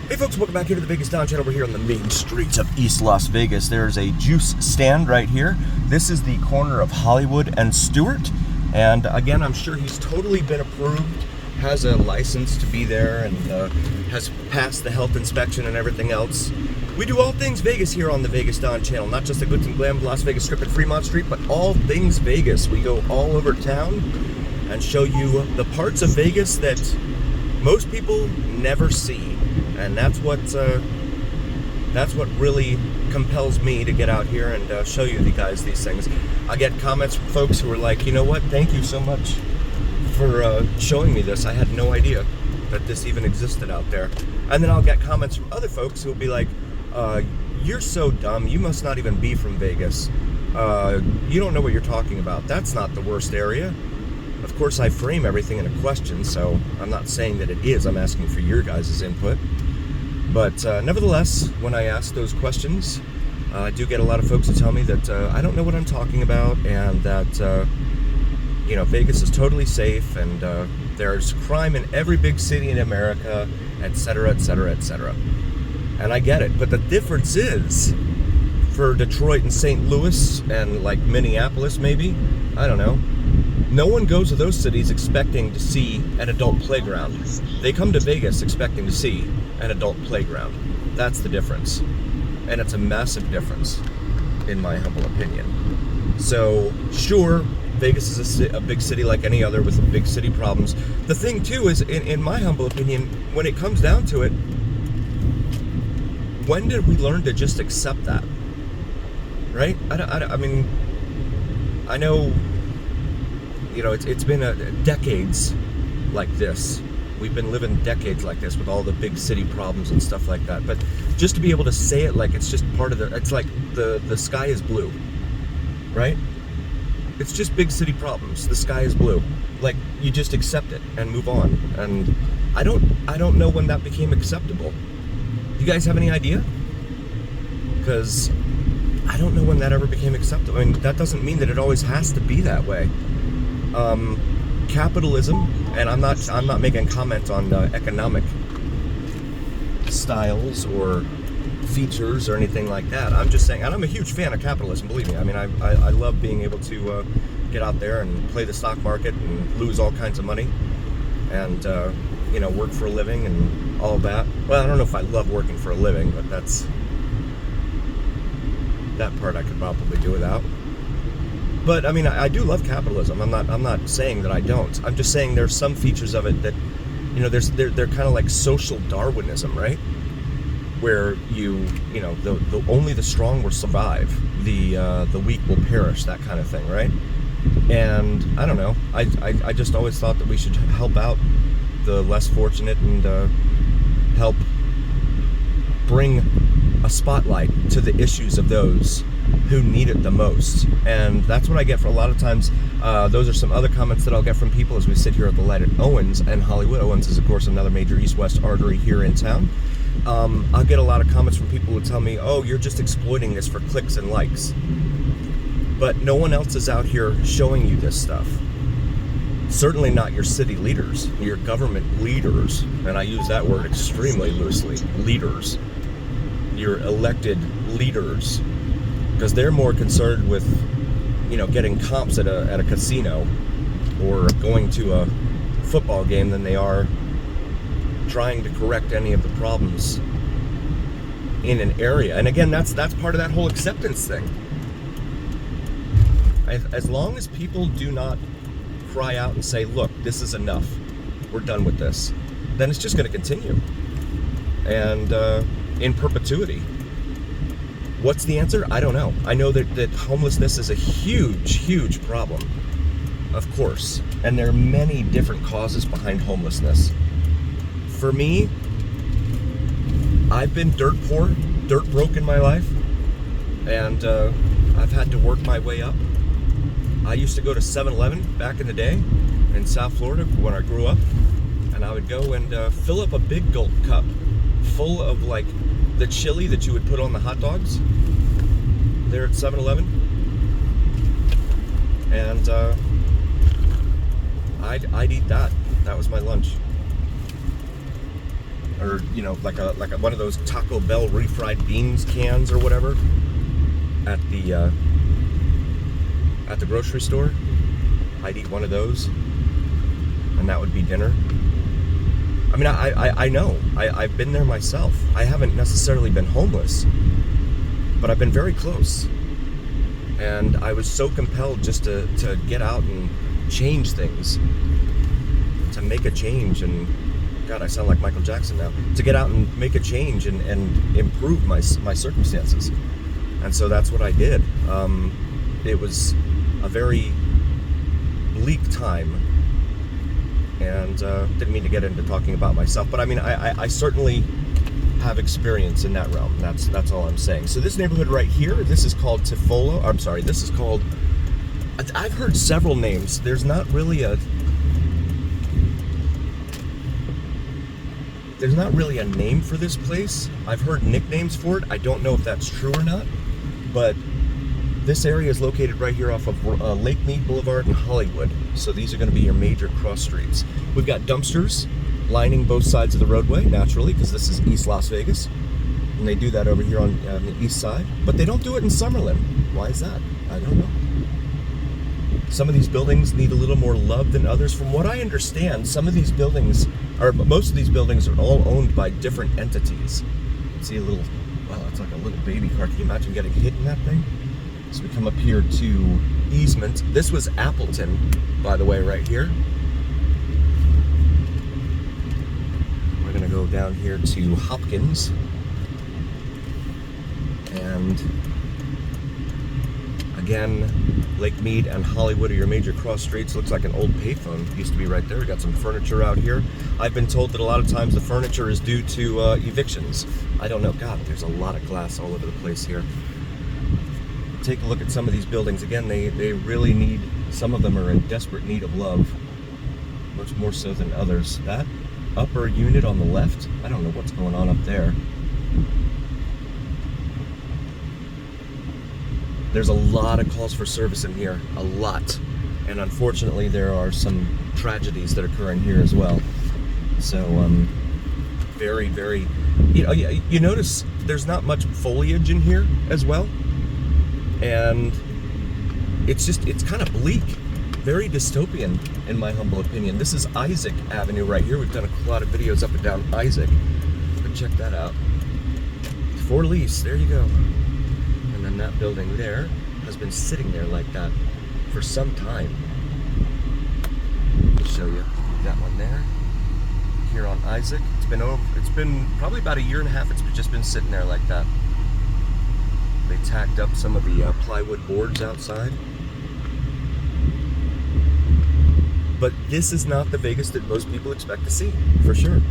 Hey folks, welcome back here to the VegasDon channel. We're here on the main streets of East Las Vegas. There's a juice stand right here. This is the corner of Hollywood and Stewart. And again, I'm sure he's totally been approved, has a license to be there, and has passed the health inspection and everything else. We do all things Vegas here on the VegasDon channel, not just the glitz and glam of Las Vegas Strip and Fremont Street, but all things Vegas. We go all over town and show you the parts of Vegas that most people never see. And that's what really compels me to get out here and show you guys these things. I get comments from folks who are like, you know what, thank you so much for showing me this. I had no idea that this even existed out there. And then I'll get comments from other folks who will be like, you're so dumb, you must not even be from Vegas. You don't know what you're talking about. That's not the worst area. Of course, I frame everything in a question, so I'm not saying that it is. I'm asking for your guys' input. But nevertheless, when I ask those questions, I do get a lot of folks who tell me that I don't know what I'm talking about, and that you know, Vegas is totally safe, and there's crime in every big city in America, etc., etc., etc. And I get it, but the difference is, for Detroit and St. Louis and like Minneapolis, maybe, I don't know. No one goes to those cities expecting to see an adult playground. They come to Vegas expecting to see an adult playground. That's the difference. And it's a massive difference, in my humble opinion. So, sure, Vegas is a big city like any other with big city problems. The thing, too, is, in my humble opinion, when it comes down to it, when did we learn to just accept that? Right? I mean, I know, you know, it's been decades like this. We've been living decades like this with all the big city problems and stuff like that. But just to be able to say it like it's just part of it's like the sky is blue, right? It's just big city problems. The sky is blue. Like, you just accept it and move on. And I don't know when that became acceptable. You guys have any idea? Because I don't know when that ever became acceptable. I mean, that doesn't mean that it always has to be that way. Capitalism, and I'm not making comment on economic styles or features or anything like that. I'm just saying, and I'm a huge fan of capitalism, believe me. I mean, I love being able to get out there and play the stock market and lose all kinds of money and you know, work for a living and all that. Well, I don't know if I love working for a living, but that part I could probably do without. But I mean, I do love capitalism. I'm not saying that I don't. I'm just saying there's some features of it that, you know, they're kind of like social Darwinism, right? Where you know, the only the strong will survive, the weak will perish, that kind of thing, right? And I don't know. I just always thought that we should help out the less fortunate and help bring a spotlight to the issues of those who need it the most. And that's what I get for a lot of times. Those are some other comments that I'll get from people as we sit here at the light at Owens and Hollywood. Owens is, of course, another major east-west artery here in town. I'll get a lot of comments from people who tell me, oh, you're just exploiting this for clicks and likes. But no one else is out here showing you this stuff. Certainly not your city leaders, your government leaders, and I use that word extremely loosely, leaders. Your elected leaders, because they're more concerned with, you know, getting comps at a casino or going to a football game than they are trying to correct any of the problems in an area. And again, that's part of that whole acceptance thing. As long as people do not cry out and say, look, this is enough, we're done with this, then it's just going to continue. And in perpetuity. What's the answer? I don't know. I know that homelessness is a huge, huge problem, of course. And there are many different causes behind homelessness. For me, I've been dirt poor, dirt broke in my life, and I've had to work my way up. I used to go to 7-Eleven back in the day in South Florida when I grew up, and I would go and fill up a big gulp cup full of like the chili that you would put on the hot dogs there at 7-Eleven, and I'd eat that. That was my lunch. or like one of those Taco Bell refried beans cans or whatever at the grocery store. I'd eat one of those, and that would be dinner. I mean, I know. I've been there myself. I haven't necessarily been homeless, but I've been very close. And I was so compelled just to get out and change things, to make a change. And God, I sound like Michael Jackson now. To get out and make a change and improve my circumstances. And so that's what I did. It was a very bleak time, and didn't mean to get into talking about myself, but I mean, I certainly have experience in that realm. That's all I'm saying. So this neighborhood right here, this is called Tifolo. I'm sorry, this is called, I've heard several names. There's not really a name for this place. I've heard nicknames for it. I don't know if that's true or not, but this area is located right here off of Lake Mead Boulevard and Hollywood. So these are going to be your major cross streets. We've got dumpsters lining both sides of the roadway, naturally, because this is East Las Vegas. And they do that over here on the east side. But they don't do it in Summerlin. Why is that? I don't know. Some of these buildings need a little more love than others. From what I understand, most of these buildings are all owned by different entities. See a little, wow, it's like a little baby car. Can you imagine getting hit in that thing? So we come up here to Easement. This was Appleton, by the way, right here. We're gonna go down here to Hopkins. And again, Lake Mead and Hollywood are your major cross streets. Looks like an old payphone. Used to be right there. We got some furniture out here. I've been told that a lot of times the furniture is due to evictions. I don't know. God, there's a lot of glass all over the place here. Take a look at some of these buildings. Again, they really need, some of them are in desperate need of love, much more so than others. That upper unit on the left, I don't know what's going on up there. There's a lot of calls for service in here, a lot. And unfortunately, there are some tragedies that occur in here as well. So, very, very, you notice there's not much foliage in here as well. And it's kind of bleak, very dystopian in my humble opinion. This is Isaac Avenue right here. We've done a lot of videos up and down Isaac, but check that out. For lease, there you go. And then that building there has been sitting there like that for some time. Let me show you that one there. Here on Isaac, it's been probably about a year and a half. It's just been sitting there like that. They tacked up some of the plywood boards outside. But this is not the Vegas that most people expect to see, for sure.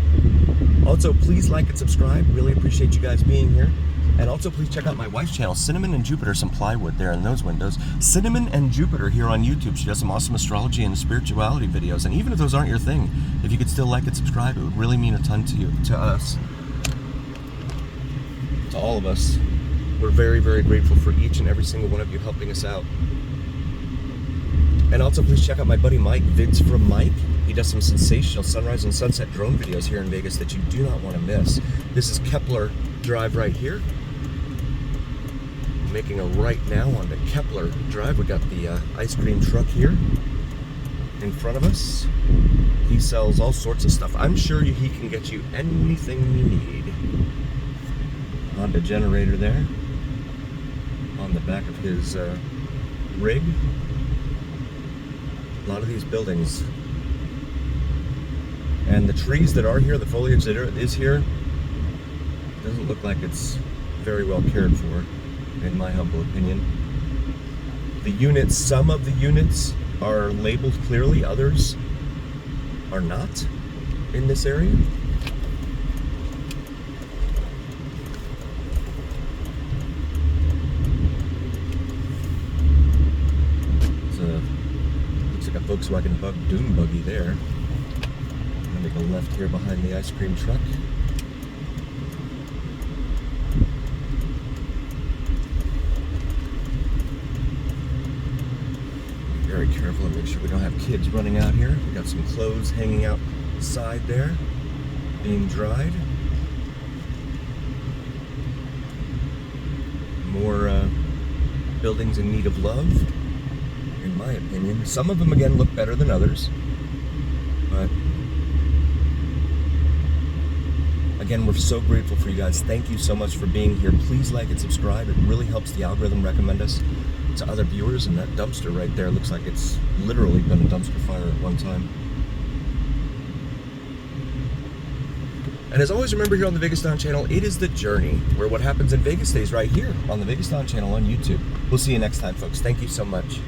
Also, please like and subscribe. Really appreciate you guys being here. And also, please check out my wife's channel, Cinnamon and Jupiter, some plywood there in those windows. Cinnamon and Jupiter here on YouTube. She does some awesome astrology and spirituality videos. And even if those aren't your thing, if you could still like and subscribe, it would really mean a ton to you, to us, to all of us. We're very, very grateful for each and every single one of you helping us out. And also, please check out my buddy Mike, Vids from Mike. He does some sensational sunrise and sunset drone videos here in Vegas that you do not want to miss. This is Kepler Drive right here. Making a right now onto Kepler Drive. We got the ice cream truck here in front of us. He sells all sorts of stuff. I'm sure he can get you anything you need. Honda generator there on the back of his rig. A lot of these buildings and the trees that are here, the foliage that is here, doesn't look like it's very well cared for, in my humble opinion. The units, some of the units are labeled clearly, others are not in this area. Volkswagen Bug Dune buggy there. I'm gonna make a left here behind the ice cream truck. Be very careful and make sure we don't have kids running out here. We got some clothes hanging outside there, being dried. buildings in need of love, in my opinion. Some of them, again, look better than others. But again, we're so grateful for you guys. Thank you so much for being here. Please like and subscribe. It really helps the algorithm recommend us to other viewers. And that dumpster right there looks like it's literally been a dumpster fire at one time. And as always, remember here on the VegasDon channel, it is the journey where what happens in Vegas stays right here on the VegasDon channel on YouTube. We'll see you next time, folks. Thank you so much.